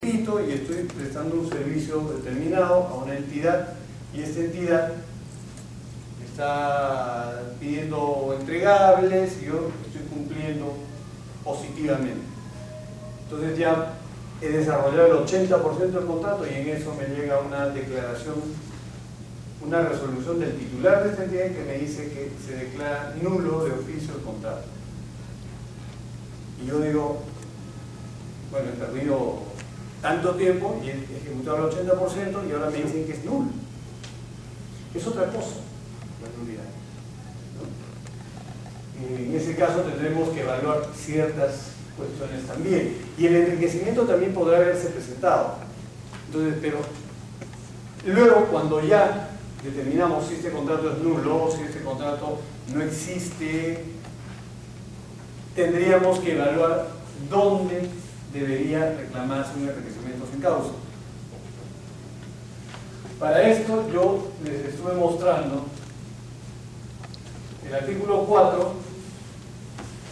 y estoy prestando un servicio determinado a una entidad y esta entidad está pidiendo entregables y yo estoy cumpliendo positivamente. Entonces ya he desarrollado el 80% del contrato y en eso me llega una declaración, una resolución del titular de esta entidad que me dice que se declara nulo de oficio el contrato. Y yo digo, bueno, he perdido tanto tiempo y he ejecutado el 80% y ahora me dicen que es nulo. Es otra cosa, la nulidad, ¿no? En ese caso tendremos que evaluar ciertas cuestiones también. Y el enriquecimiento también podrá haberse presentado. Entonces, pero luego cuando ya determinamos si este contrato es nulo, si este contrato no existe, tendríamos que evaluar dónde debería reclamarse un enriquecimiento sin causa. Para esto yo les estuve mostrando el artículo 4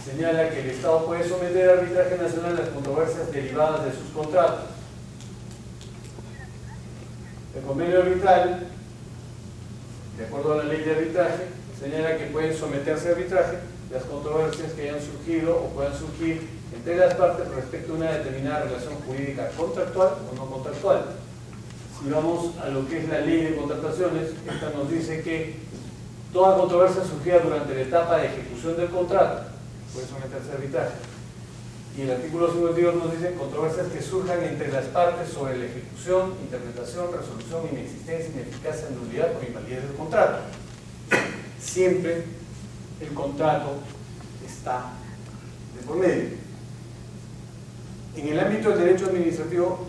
señala que el Estado puede someter a arbitraje nacional las controversias derivadas de sus contratos. El convenio arbitral, de acuerdo a la ley de arbitraje, señala que pueden someterse a arbitraje las controversias que hayan surgido o puedan surgir entre las partes respecto a una determinada relación jurídica contractual o no contractual. Si vamos a lo que es la ley de contrataciones, esta nos dice que toda controversia surgida durante la etapa de ejecución del contrato puede someterse a arbitraje. Y el artículo 52 nos dice controversias que surjan entre las partes sobre la ejecución, interpretación, resolución, inexistencia, ineficacia, nulidad o invalidez del contrato. Siempre el contrato está de por medio. En el ámbito del derecho administrativo,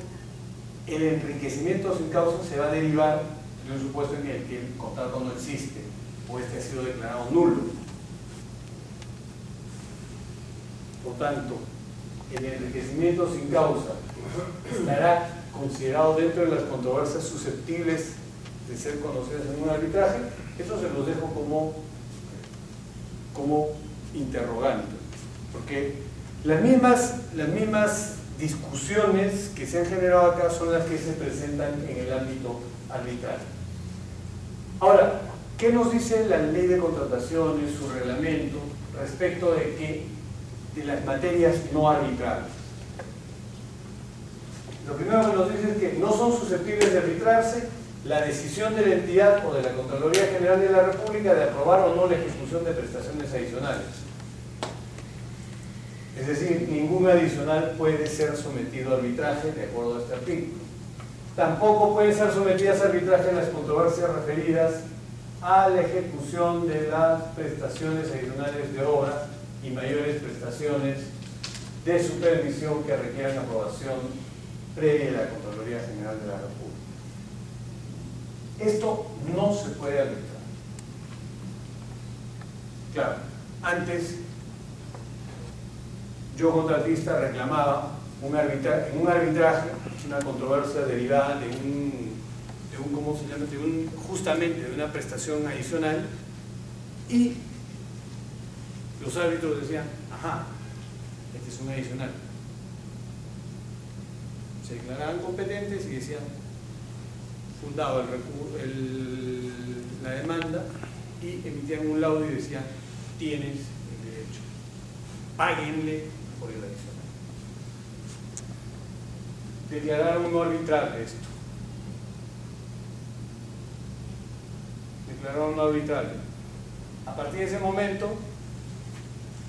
el enriquecimiento sin causa se va a derivar de un supuesto en el que el contrato no existe o este ha sido declarado nulo. Por tanto, el enriquecimiento sin causa estará considerado dentro de las controversias susceptibles de ser conocidas en un arbitraje. Eso se los dejo como interrogante, porque las mismas discusiones que se han generado acá son las que se presentan en el ámbito arbitral. Ahora, ¿qué nos dice la ley de contrataciones, su reglamento, respecto de las materias no arbitrables? Lo primero que nos dice es que no son susceptibles de arbitrarse la decisión de la entidad o de la Contraloría General de la República de aprobar o no la ejecución de prestaciones adicionales. Es decir, ningún adicional puede ser sometido a arbitraje de acuerdo a este artículo. Tampoco pueden ser sometidas a arbitraje las controversias referidas a la ejecución de las prestaciones adicionales de obra y mayores prestaciones de supervisión que requieran aprobación previa de la Contraloría General de la República. Esto no se puede arbitrar. Claro, antes yo, contratista, reclamaba en un arbitraje una controversia derivada ¿cómo se llama? Justamente de una prestación adicional, y los árbitros decían, ajá, este es un adicional. Se declaraban competentes y decían, fundado la demanda, y emitían un laudo y decían, tienes el derecho, páguenle por el adicional. Declararon no arbitrable esto. Declararon no arbitrable. A partir de ese momento,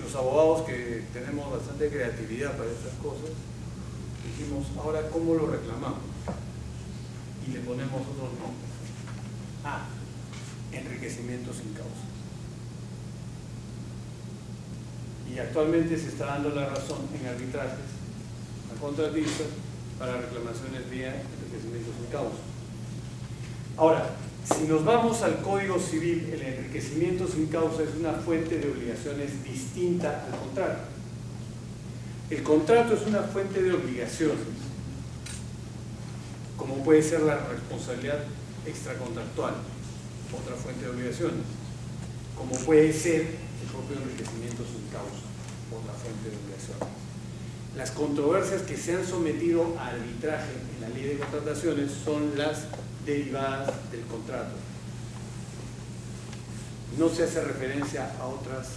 los abogados que tenemos bastante creatividad para estas cosas, dijimos, ahora ¿cómo lo reclamamos? Y le ponemos otros nombres. Enriquecimiento sin causa. Y actualmente se está dando la razón en arbitrajes a contratistas para reclamaciones vía enriquecimiento sin causa. Ahora, si nos vamos al Código Civil, el enriquecimiento sin causa es una fuente de obligaciones distinta al contrato. El contrato es una fuente de obligaciones, como puede ser la responsabilidad extracontractual, otra fuente de obligaciones, como puede ser el propio enriquecimiento sin causa, otra fuente de obligaciones. las controversias que se han sometido a arbitraje en la ley de contrataciones son las derivadas del contrato. No se hace referencia a otras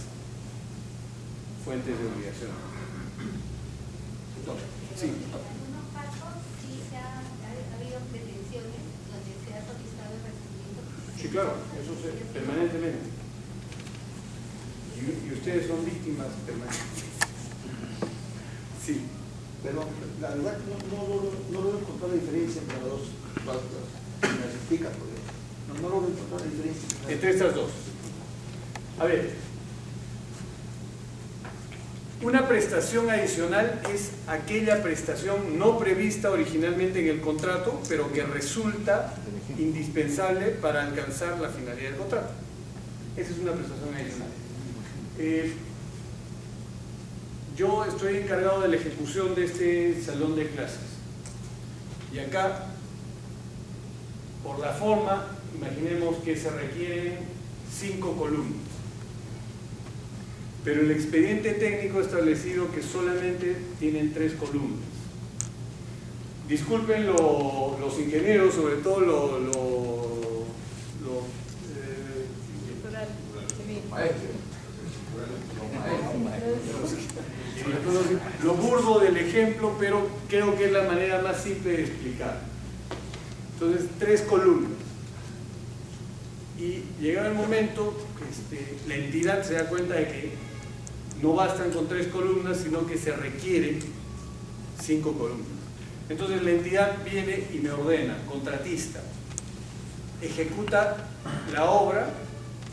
fuentes de obligación. Sí. En algunos casos sí ha habido pretensiones donde se ha solicitado el recibimiento. Sí, claro, eso permanentemente. Y ustedes son víctimas permanentes. Sí. Pero la verdad que no logro encontrar la diferencia entre las dos pautas. Me las explica, porque no logro encontrar la diferencia Entre estas dos. A ver, una prestación adicional es aquella prestación no prevista originalmente en el contrato, pero que resulta indispensable para alcanzar la finalidad del contrato. Esa es una prestación adicional. Yo estoy encargado de la ejecución de este salón de clases. Y acá, por la forma, imaginemos que se requieren 5 columnas. Pero el expediente técnico ha establecido que solamente tienen 3 columnas. Disculpen los ingenieros, sobre todo lo burdo del ejemplo, pero creo que es la manera más simple de explicar. Entonces, 3 columnas. Y llegado el momento, la entidad se da cuenta de que no bastan con 3 columnas, sino que se requieren 5 columnas. Entonces la entidad viene y me ordena, contratista, ejecuta la obra,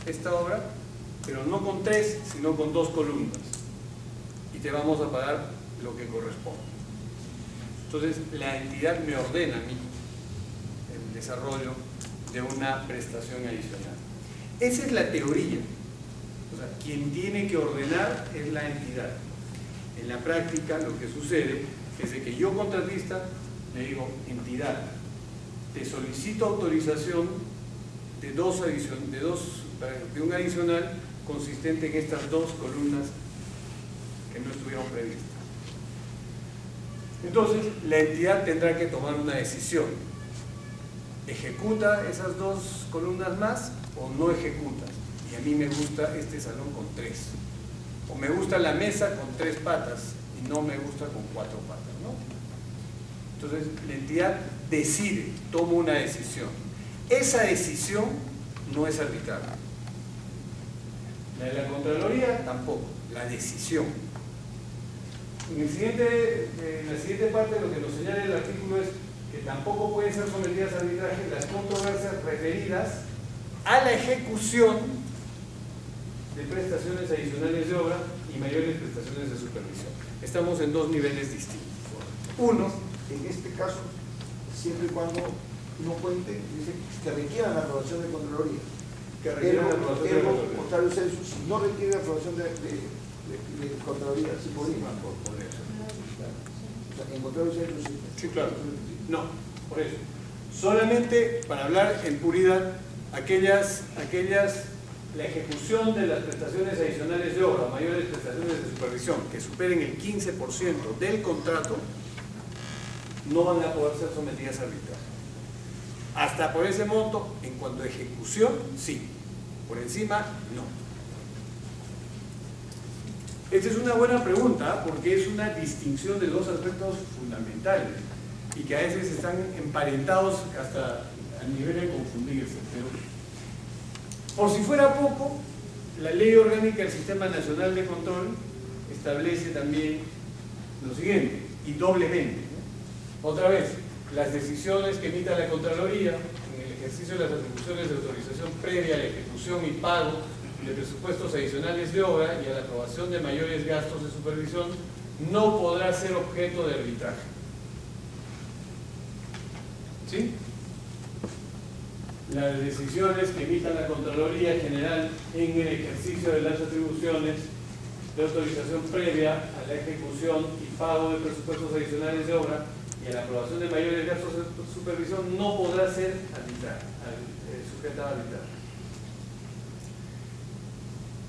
esta obra, pero no con 3, sino con 2 columnas. Y te vamos a pagar lo que corresponde. Entonces la entidad me ordena a mí el desarrollo de una prestación adicional. Esa es la teoría. O sea, quien tiene que ordenar es la entidad. En la práctica lo que sucede es de que yo, contratista, le digo, entidad, te solicito autorización de un adicional consistente en estas 2 columnas que no estuvieron previstas. Entonces, la entidad tendrá que tomar una decisión. ¿Ejecuta esas 2 columnas más o no ejecuta? Y a mí me gusta este salón con 3. O me gusta la mesa con 3 patas y no me gusta con 4 patas, ¿no? Entonces, la entidad decide, toma una decisión. Esa decisión no es arbitrable. La de la Contraloría tampoco, la decisión. En la siguiente parte lo que nos señala el artículo es que tampoco pueden ser sometidas a arbitraje las controversias referidas a la ejecución de prestaciones adicionales de obra y mayores prestaciones de supervisión. Estamos en 2 niveles distintos. Uno, en este caso, siempre y cuando no cuente, dice que requiera la aprobación de Contraloría. que requieren la aprobación de la Contraloría. Contrario censo, si no requiere la aprobación de Contraloría, sí podría. En contrario censo, sí. Sí, claro. No, por eso. Solamente para hablar en puridad, la ejecución de las prestaciones adicionales de obra, mayores prestaciones de supervisión, que superen el 15% del contrato, no van a poder ser sometidas a arbitraje. Hasta por ese monto, en cuanto a ejecución, sí. Por encima, no. Esta es una buena pregunta, porque es una distinción de 2 aspectos fundamentales y que a veces están emparentados hasta al nivel de confundirse. Pero, por si fuera poco, la Ley Orgánica del Sistema Nacional de Control establece también lo siguiente, y doblemente, ¿no? Otra vez, las decisiones que emita la Contraloría en el ejercicio de las atribuciones de autorización previa a la ejecución y pago de presupuestos adicionales de obra y a la aprobación de mayores gastos de supervisión no podrá ser objeto de arbitraje. ¿Sí? Las decisiones que emita la Contraloría General en el ejercicio de las atribuciones de autorización previa a la ejecución y pago de presupuestos adicionales de obra y a la aprobación de mayores gastos de supervisión no podrá ser sujeta a arbitraje.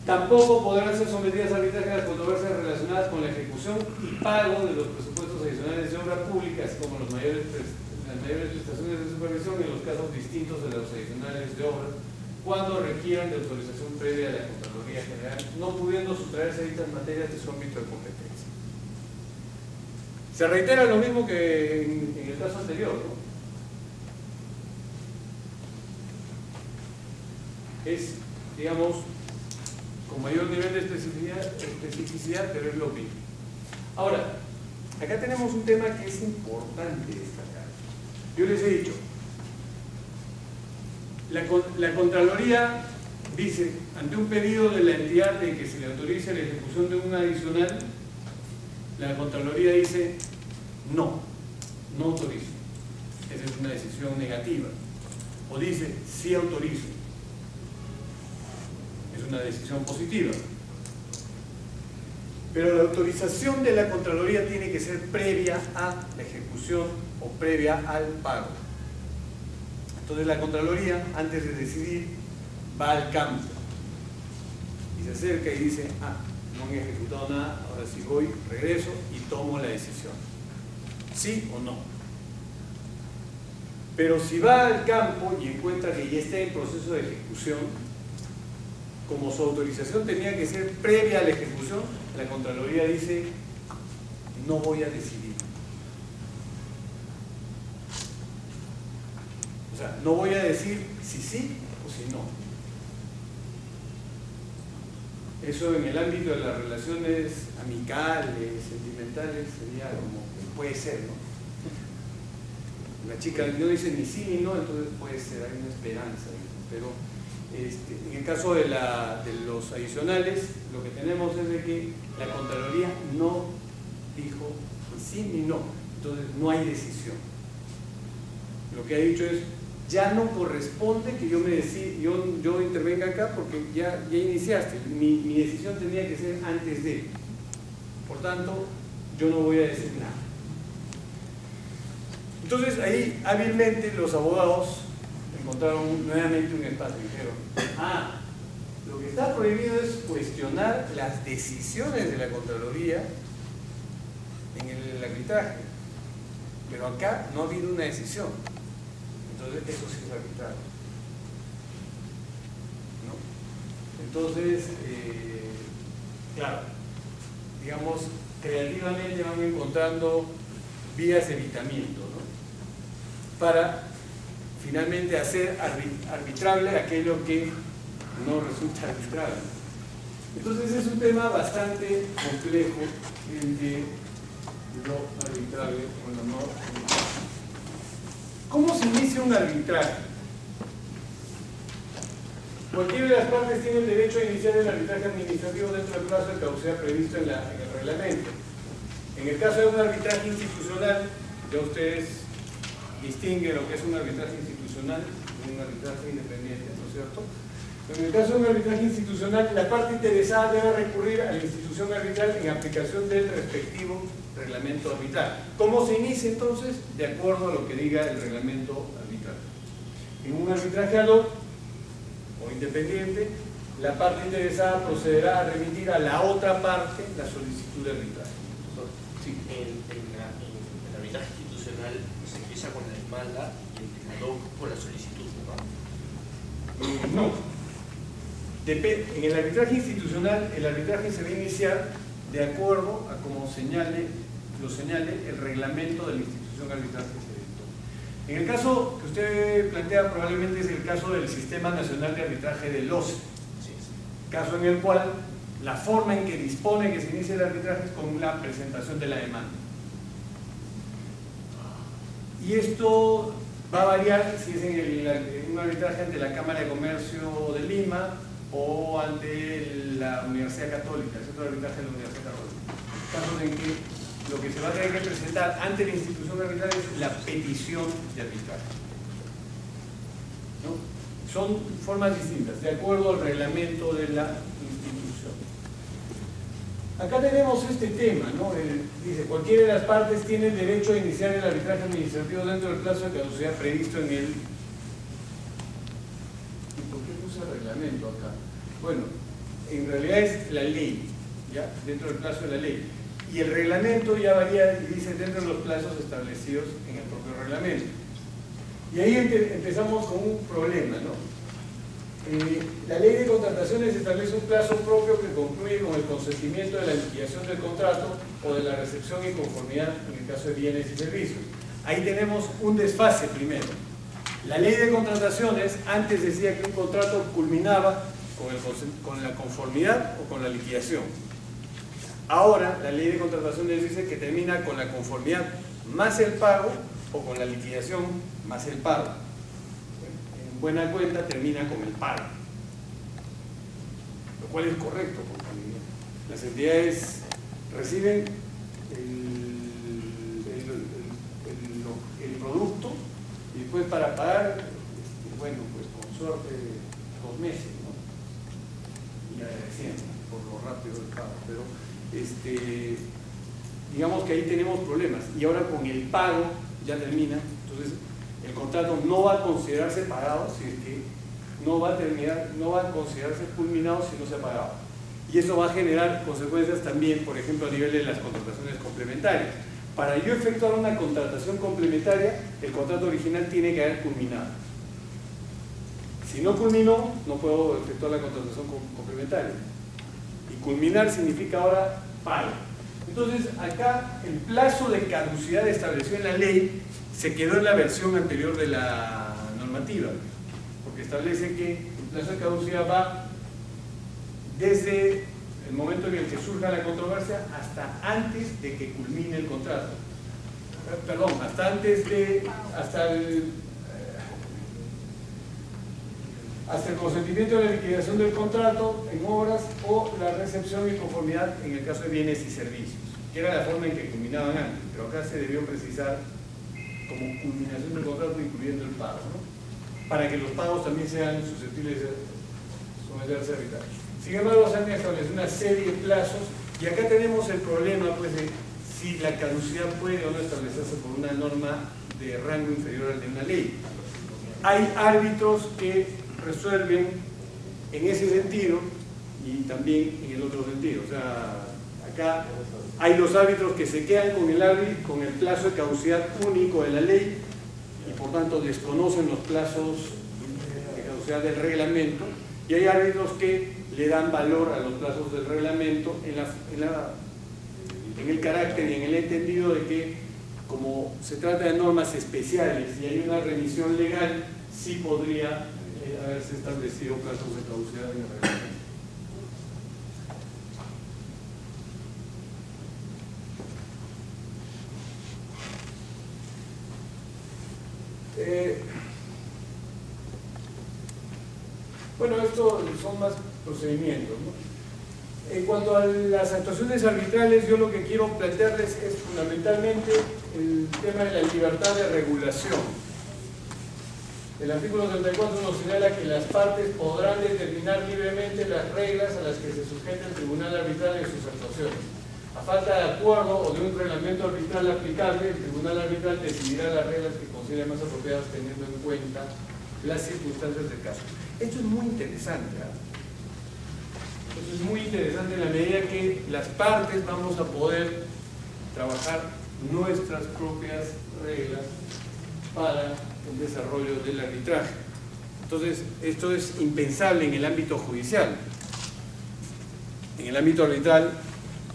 Tampoco podrán ser sometidas a arbitraje las controversias relacionadas con la ejecución y pago de los presupuestos adicionales de obra pública, así como las mayores prestaciones de supervisión en los casos distintos de los adicionales de obra, cuando requieran de autorización previa de la Contraloría General, no pudiendo sustraerse a dichas materias de su ámbito de competencia. Se reitera lo mismo que en el caso anterior, ¿no? Es, digamos, con mayor nivel de especificidad, pero es lo mismo. Ahora, acá tenemos un tema que es importante destacar. Yo les he dicho, la Contraloría dice, ante un pedido de la entidad de que se le autorice la ejecución de un adicional, la Contraloría dice, no autorizo. Esa es una decisión negativa. O dice, sí autorizo. Es una decisión positiva. Pero la autorización de la Contraloría tiene que ser previa a la ejecución o previa al pago. Entonces la Contraloría, antes de decidir, va al campo y se acerca y dice, no he ejecutado nada, ahora sí voy, regreso y tomo la decisión. ¿Sí o no? Pero si va al campo y encuentra que ya está en proceso de ejecución, como su autorización tenía que ser previa a la ejecución, la Contraloría dice, no voy a decidir. O sea, no voy a decir si sí o si no. Eso en el ámbito de las relaciones amicales, sentimentales, sería como que puede ser, ¿no? La chica no dice ni sí ni no, entonces puede ser, hay una esperanza, pero en el caso de los adicionales, lo que tenemos es de que la Contraloría no dijo ni sí ni no, entonces no hay decisión. Lo que ha dicho es, ya no corresponde que yo intervenga acá porque ya iniciaste, mi decisión tenía que ser antes de, por tanto, yo no voy a decir nada. Entonces ahí hábilmente los abogados encontraron nuevamente un espacio y dijeron, lo que está prohibido es cuestionar las decisiones de la Contraloría en el arbitraje, pero acá no ha habido una decisión, entonces eso sí es arbitraje, ¿no? Entonces, claro, digamos, creativamente van encontrando vías de evitamiento, ¿no? Para finalmente hacer arbitrable aquello que no resulta arbitrable. Entonces es un tema bastante complejo el de lo arbitrable o lo no arbitrable. ¿Cómo se inicia un arbitraje? Cualquiera de las partes tiene el derecho a iniciar el arbitraje administrativo dentro del plazo de caducidad previsto en el reglamento. En el caso de un arbitraje institucional, ya ustedes distinguen lo que es un arbitraje institucional de un arbitraje independiente, ¿no es cierto? En el caso de un arbitraje institucional, la parte interesada debe recurrir a la institución arbitral en aplicación del respectivo reglamento arbitral. ¿Cómo se inicia entonces? De acuerdo a lo que diga el reglamento arbitral. En un arbitraje ad hoc o independiente, la parte interesada procederá a remitir a la otra parte la solicitud de arbitraje. Sí. En el arbitraje institucional se empieza con la demanda y el ad hoc con la solicitud, ¿no? No. En el arbitraje institucional, el arbitraje se va a iniciar de acuerdo a como lo señale el reglamento de la institución arbitral que se dictó. En el caso que usted plantea, probablemente es el caso del Sistema Nacional de Arbitraje del OCE, caso en el cual la forma en que dispone que se inicie el arbitraje es con la presentación de la demanda. Y esto va a variar si es en un arbitraje ante la Cámara de Comercio de Lima o ante la Universidad Católica, el Centro de Arbitraje de la Universidad Católica. Casos en que lo que se va a tener que presentar ante la institución arbitral es la petición de arbitraje, ¿no? Son formas distintas, de acuerdo al reglamento de la institución. Acá tenemos este tema, ¿no? Dice, cualquiera de las partes tiene el derecho a iniciar el arbitraje administrativo dentro del plazo de caducidad previsto en el... ¿Y por qué puse el reglamento acá? Bueno, en realidad es la ley, ¿ya? Dentro del plazo de la ley. Y el reglamento ya varía y dice dentro de los plazos establecidos en el propio reglamento. Y ahí empezamos con un problema, ¿no? La ley de contrataciones establece un plazo propio que concluye con el consentimiento de la liquidación del contrato o de la recepción y conformidad en el caso de bienes y servicios. Ahí tenemos un desfase primero. La ley de contrataciones antes decía que un contrato culminaba con la conformidad o con la liquidación. Ahora la ley de contrataciones dice que termina con la conformidad más el pago o con la liquidación más el pago. En buena cuenta termina con el pago, lo cual es correcto porque las entidades reciben el producto y después para pagar, bueno, pues con suerte 2 meses, ¿no? Y agradeciendo por lo rápido del pago, pero digamos que ahí tenemos problemas y ahora con el pago ya termina, entonces el contrato no va a considerarse pagado si es que no va a considerarse culminado si no se ha pagado, y eso va a generar consecuencias también, por ejemplo, a nivel de las contrataciones complementarias. Para yo efectuar una contratación complementaria, el contrato original tiene que haber culminado. Si no culminó, no puedo efectuar la contratación complementaria. Y culminar significa ahora pago. Entonces, acá el plazo de caducidad establecido en la ley se quedó en la versión anterior de la normativa, porque establece que el plazo de caducidad va desde el momento en el que surja la controversia hasta antes de que culmine el contrato. Perdón, hasta el consentimiento de la liquidación del contrato en obras o la recepción y conformidad en el caso de bienes y servicios, que era la forma en que culminaban antes, pero acá se debió precisar como culminación del contrato incluyendo el pago, ¿no? Para que los pagos también sean susceptibles de someterse a arbitraje. Sin embargo, se han establecido una serie de plazos y acá tenemos el problema pues, de si la caducidad puede o no establecerse por una norma de rango inferior al de una ley. Hay árbitros que resuelven en ese sentido y también en el otro sentido. O sea, acá hay los árbitros que se quedan con el plazo de caducidad único de la ley y por tanto desconocen los plazos de caducidad del reglamento, y hay árbitros que le dan valor a los plazos del reglamento en el carácter y en el entendido de que como se trata de normas especiales y hay una revisión legal, sí podría haberse establecido plazos de caducidad en el reglamento. Bueno, estos son más procedimientos, ¿no? En cuanto a las actuaciones arbitrales, yo lo que quiero plantearles es fundamentalmente el tema de la libertad de regulación. El artículo 34 nos señala que las partes podrán determinar libremente las reglas a las que se sujeta el tribunal arbitral en sus actuaciones. A falta de acuerdo o de un reglamento arbitral aplicable, el tribunal arbitral decidirá las reglas que considere más apropiadas teniendo en cuenta las circunstancias del caso. Esto es muy interesante, ¿eh? Esto es muy interesante en la medida que las partes vamos a poder trabajar nuestras propias reglas para el desarrollo del arbitraje. Entonces, esto es impensable en el ámbito judicial. En el ámbito arbitral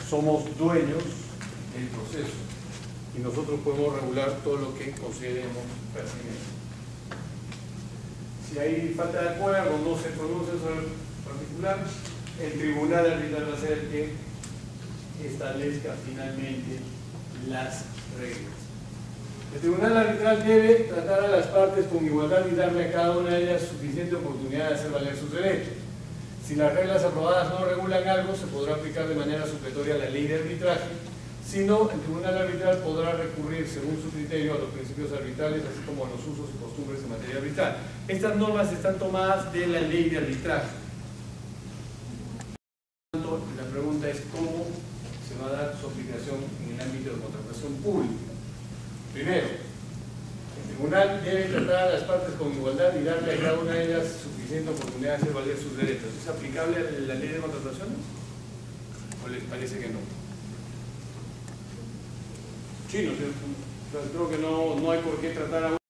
somos dueños del proceso y nosotros podemos regular todo lo que consideremos pertinente. Si hay falta de acuerdo, no se pronuncia sobre el particular, el tribunal arbitral va a ser el que establezca finalmente las reglas. El tribunal arbitral debe tratar a las partes con igualdad y darle a cada una de ellas suficiente oportunidad de hacer valer sus derechos. Si las reglas aprobadas no regulan algo, se podrá aplicar de manera supletoria la ley de arbitraje. Si no, el tribunal arbitral podrá recurrir según su criterio a los principios arbitrales, así como a los usos y costumbres en materia arbitral. Estas normas están tomadas de la ley de arbitraje. Por lo tanto, la pregunta es cómo se va a dar su aplicación en el ámbito de contratación pública. Primero, el tribunal debe tratar a las partes con igualdad y darle a cada una de ellas suficiente oportunidad de hacer valer sus derechos. ¿Es aplicable a la ley de contrataciones? ¿O les parece que no? Sí, ¿no es cierto? O sea, creo que no hay por qué tratar a